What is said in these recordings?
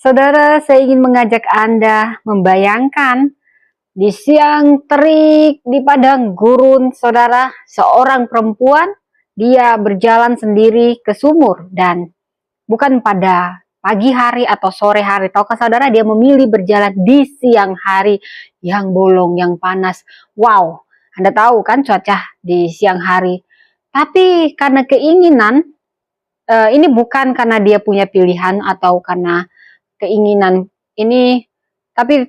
Saudara, saya ingin mengajak Anda membayangkan di siang terik di padang gurun, saudara, seorang perempuan, dia berjalan sendiri ke sumur dan bukan pada pagi hari atau sore hari. Tahukah saudara, dia memilih berjalan di siang hari yang bolong, yang panas. Wow, Anda tahu kan cuaca di siang hari. Tapi karena keinginan, ini bukan karena dia punya pilihan atau karena keinginan ini, tapi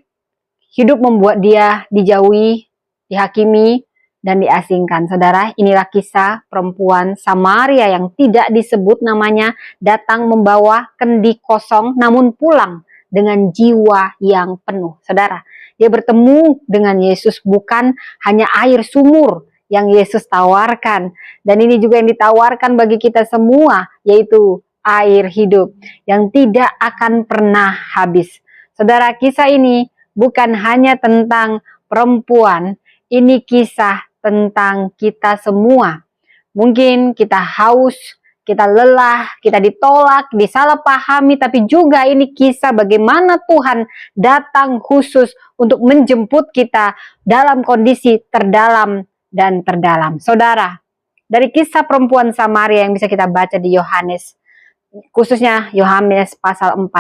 hidup membuat dia dijauhi, dihakimi, dan diasingkan. Saudara, inilah kisah perempuan Samaria yang tidak disebut namanya, datang membawa kendi kosong namun pulang dengan jiwa yang penuh. Saudara, dia bertemu dengan Yesus, bukan hanya air sumur yang Yesus tawarkan, dan ini juga yang ditawarkan bagi kita semua, yaitu air hidup yang tidak akan pernah habis. Saudara, kisah ini bukan hanya tentang perempuan, ini kisah tentang kita semua. Mungkin kita haus, kita lelah, kita ditolak, disalahpahami, tapi juga ini kisah bagaimana Tuhan datang khusus untuk menjemput kita dalam kondisi terdalam dan terdalam. Saudara, dari kisah perempuan Samaria yang bisa kita baca di Yohanes, khususnya Yohanes pasal 4,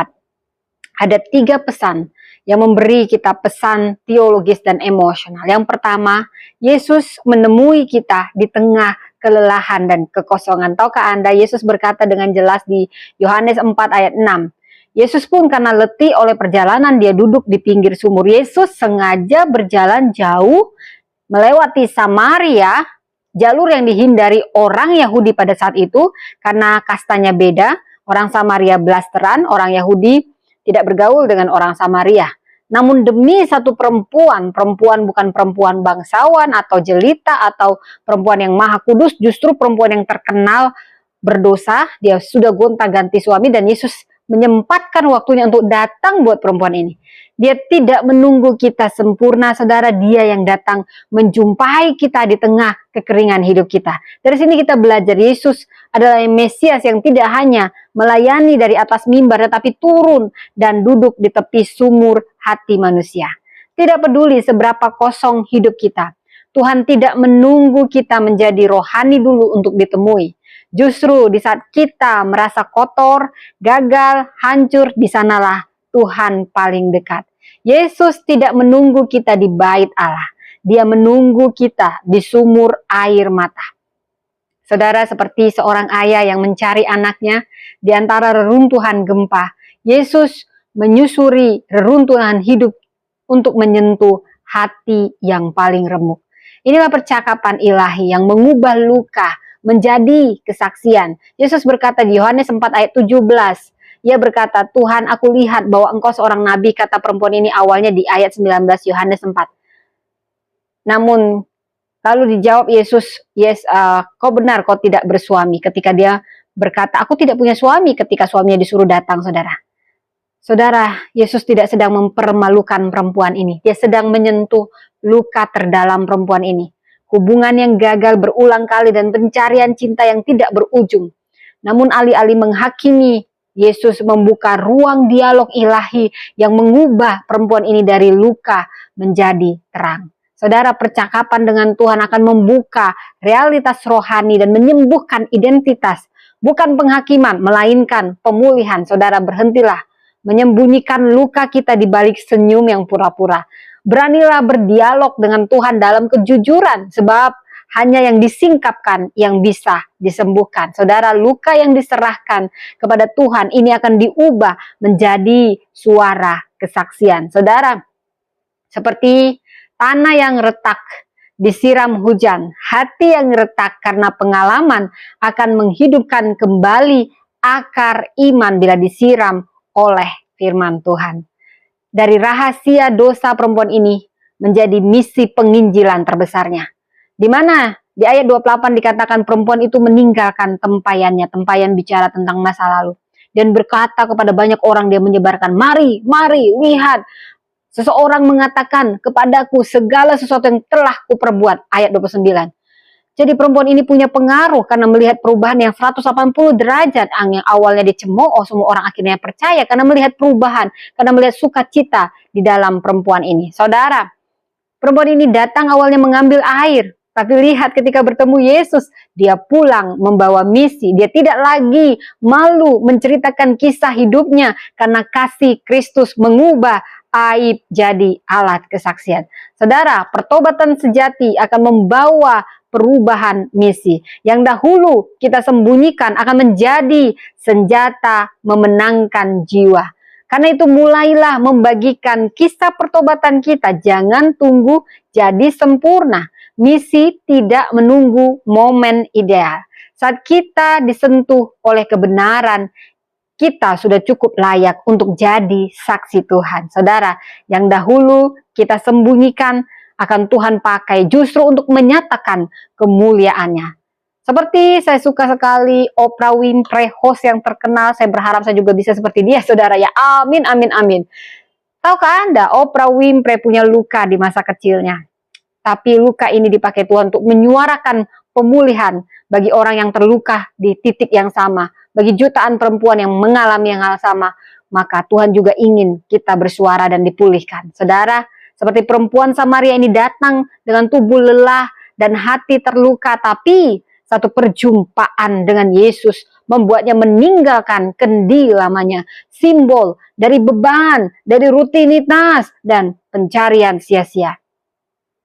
ada 3 pesan yang memberi kita pesan teologis dan emosional. Yang pertama, Yesus menemui kita di tengah kelelahan dan kekosongan. Tahukah Anda, Yesus berkata dengan jelas di Yohanes 4 ayat 6, Yesus pun karena letih oleh perjalanan, dia duduk di pinggir sumur. Yesus sengaja berjalan jauh melewati Samaria, jalur yang dihindari orang Yahudi pada saat itu karena kastanya beda. Orang Samaria blasteran, orang Yahudi tidak bergaul dengan orang Samaria. Namun demi satu perempuan bukan perempuan bangsawan atau jelita atau perempuan yang maha kudus, justru perempuan yang terkenal berdosa, dia sudah gonta-ganti suami, dan Yesus menyempatkan waktunya untuk datang buat perempuan ini. Dia tidak menunggu kita sempurna, saudara. Dia yang datang menjumpai kita di tengah kekeringan hidup kita. Dari sini kita belajar Yesus adalah Mesias yang tidak hanya melayani dari atas mimbar, tetapi turun dan duduk di tepi sumur hati manusia. Tidak peduli seberapa kosong hidup kita, Tuhan tidak menunggu kita menjadi rohani dulu untuk ditemui. Justru di saat kita merasa kotor, gagal, hancur, di sanalah Tuhan paling dekat. Yesus tidak menunggu kita di bait Allah. Dia menunggu kita di sumur air mata. Saudara, seperti seorang ayah yang mencari anaknya di antara reruntuhan gempa, Yesus menyusuri reruntuhan hidup untuk menyentuh hati yang paling remuk. Inilah percakapan ilahi yang mengubah luka menjadi kesaksian. Yesus berkata di Yohanes 4 ayat 17, Ia berkata, Tuhan, aku lihat bahwa engkau seorang nabi, kata perempuan ini awalnya di ayat 19 Yohanes 4. Namun, lalu dijawab Yesus, kau benar, kau tidak bersuami. Ketika dia berkata, aku tidak punya suami, ketika suaminya disuruh datang, saudara. Saudara, Yesus tidak sedang mempermalukan perempuan ini. Dia sedang menyentuh luka terdalam perempuan ini. Hubungan yang gagal berulang kali dan pencarian cinta yang tidak berujung. Namun alih-alih menghakimi, Yesus membuka ruang dialog ilahi yang mengubah perempuan ini dari luka menjadi terang. Saudara, percakapan dengan Tuhan akan membuka realitas rohani dan menyembuhkan identitas. Bukan penghakiman, melainkan pemulihan. Saudara, berhentilah menyembunyikan luka kita di balik senyum yang pura-pura. Beranilah berdialog dengan Tuhan dalam kejujuran, sebab hanya yang disingkapkan yang bisa disembuhkan. Saudara, luka yang diserahkan kepada Tuhan ini akan diubah menjadi suara kesaksian. Saudara, seperti tanah yang retak disiram hujan, hati yang retak karena pengalaman akan menghidupkan kembali akar iman bila disiram oleh firman Tuhan. Dari rahasia dosa perempuan ini menjadi misi penginjilan terbesarnya. Di mana di ayat 28 dikatakan perempuan itu meninggalkan tempayannya. Tempayan bicara tentang masa lalu. Dan berkata kepada banyak orang, dia menyebarkan, mari, lihat. Seseorang mengatakan kepadaku segala sesuatu yang telah kuperbuat. Ayat 29. Jadi perempuan ini punya pengaruh karena melihat perubahan yang 180 derajat. Yang awalnya dicemooh, semua orang akhirnya percaya karena melihat perubahan, karena melihat sukacita di dalam perempuan ini. Saudara, perempuan ini datang awalnya mengambil air, tapi lihat ketika bertemu Yesus, dia pulang membawa misi. Dia tidak lagi malu menceritakan kisah hidupnya karena kasih Kristus mengubah aib jadi alat kesaksian. Saudara, pertobatan sejati akan membawa perubahan misi. Yang dahulu kita sembunyikan akan menjadi senjata memenangkan jiwa. Karena itu mulailah membagikan kisah pertobatan kita. Jangan tunggu jadi sempurna. Misi tidak menunggu momen ideal. Saat kita disentuh oleh kebenaran, kita sudah cukup layak untuk jadi saksi Tuhan. Saudara, yang dahulu kita sembunyikan akan Tuhan pakai justru untuk menyatakan kemuliaannya. Seperti saya suka sekali Oprah Winfrey, host yang terkenal. Saya berharap saya juga bisa seperti dia, saudara ya. Amin, amin, amin. Tahukah Anda, Oprah Winfrey punya luka di masa kecilnya. Tapi luka ini dipakai Tuhan untuk menyuarakan pemulihan bagi orang yang terluka di titik yang sama. Bagi jutaan perempuan yang mengalami yang hal sama. Maka Tuhan juga ingin kita bersuara dan dipulihkan. Saudara, seperti perempuan Samaria ini datang dengan tubuh lelah dan hati terluka. Tapi satu perjumpaan dengan Yesus membuatnya meninggalkan kendi lamanya. Simbol dari beban, dari rutinitas, dan pencarian sia-sia.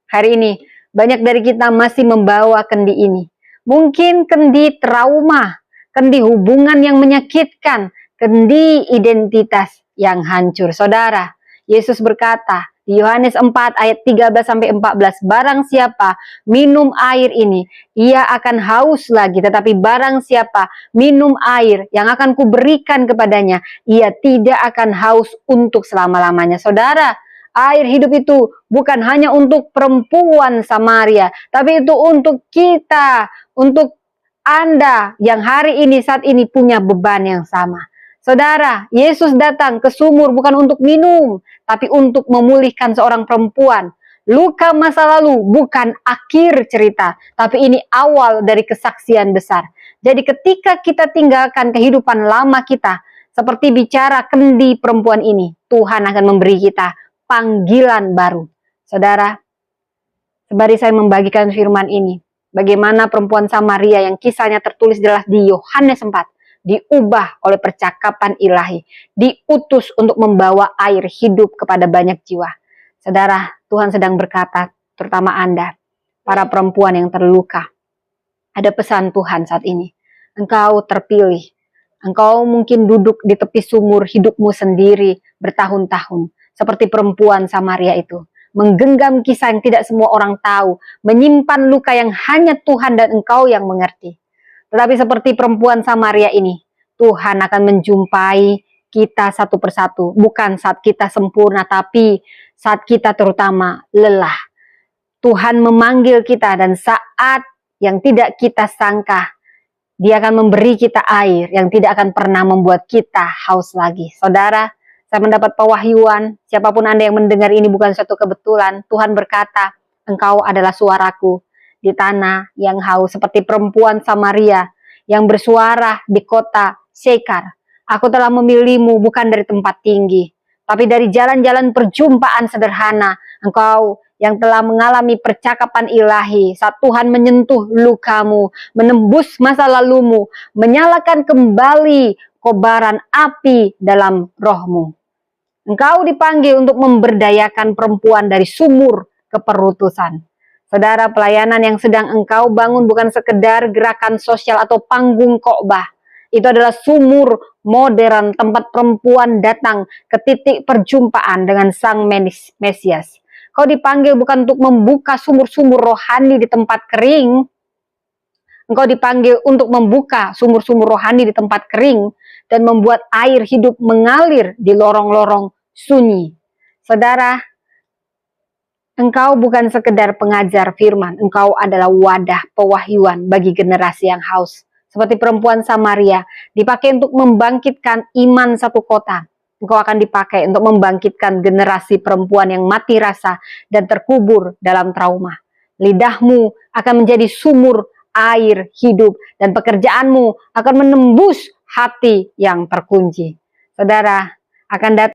Hari ini banyak dari kita masih membawa kendi ini. Mungkin kendi trauma, kendi hubungan yang menyakitkan, kendi identitas yang hancur. Saudara, Yesus berkata di Yohanes 4 ayat 13-14, barang siapa minum air ini, ia akan haus lagi. Tetapi barang siapa minum air yang akan kuberikan kepadanya, ia tidak akan haus untuk selama-lamanya. Saudara, air hidup itu bukan hanya untuk perempuan Samaria, tapi itu untuk kita, untuk Anda yang hari ini, saat ini punya beban yang sama. Saudara, Yesus datang ke sumur bukan untuk minum, tapi untuk memulihkan seorang perempuan. Luka masa lalu bukan akhir cerita, tapi ini awal dari kesaksian besar. Jadi ketika kita tinggalkan kehidupan lama kita, seperti bicara kendi perempuan ini, Tuhan akan memberi kita panggilan baru. Saudara, sembari saya membagikan firman ini, bagaimana perempuan Samaria yang kisahnya tertulis jelas di Yohanes 4, diubah oleh percakapan ilahi, diutus untuk membawa air hidup kepada banyak jiwa. Saudara, Tuhan sedang berkata, terutama Anda, para perempuan yang terluka. Ada pesan Tuhan saat ini. Engkau terpilih. Engkau mungkin duduk di tepi sumur hidupmu sendiri bertahun-tahun. Seperti perempuan Samaria itu. Menggenggam kisah yang tidak semua orang tahu. Menyimpan luka yang hanya Tuhan dan engkau yang mengerti. Tetapi seperti perempuan Samaria ini, Tuhan akan menjumpai kita satu persatu. Bukan saat kita sempurna, tapi saat kita terutama lelah. Tuhan memanggil kita dan saat yang tidak kita sangka, Dia akan memberi kita air yang tidak akan pernah membuat kita haus lagi. Saudara, saya mendapat pewahyuan, siapapun Anda yang mendengar ini bukan suatu kebetulan. Tuhan berkata, engkau adalah suaraku di tanah yang haus, seperti perempuan Samaria yang bersuara di kota Syekar. Aku telah memilihmu bukan dari tempat tinggi, tapi dari jalan-jalan perjumpaan sederhana. Engkau yang telah mengalami percakapan ilahi saat Tuhan menyentuh lukamu, menembus masa lalumu, menyalakan kembali kobaran api dalam rohmu. Engkau dipanggil untuk memberdayakan perempuan dari sumur keperutusan. Saudara, pelayanan yang sedang engkau bangun bukan sekedar gerakan sosial atau panggung khotbah. Itu adalah sumur modern tempat perempuan datang ke titik perjumpaan dengan Sang Mesias. Kau dipanggil bukan untuk membuka sumur-sumur rohani di tempat kering. Engkau dipanggil untuk membuka sumur-sumur rohani di tempat kering dan membuat air hidup mengalir di lorong-lorong sunyi. Saudara, engkau bukan sekedar pengajar firman, engkau adalah wadah pewahyuan bagi generasi yang haus. Seperti perempuan Samaria, dipakai untuk membangkitkan iman satu kota. Engkau akan dipakai untuk membangkitkan generasi perempuan yang mati rasa dan terkubur dalam trauma. lidahmu akan menjadi sumur air hidup, dan pekerjaanmu akan menembus hati yang terkunci. Saudara, akan datang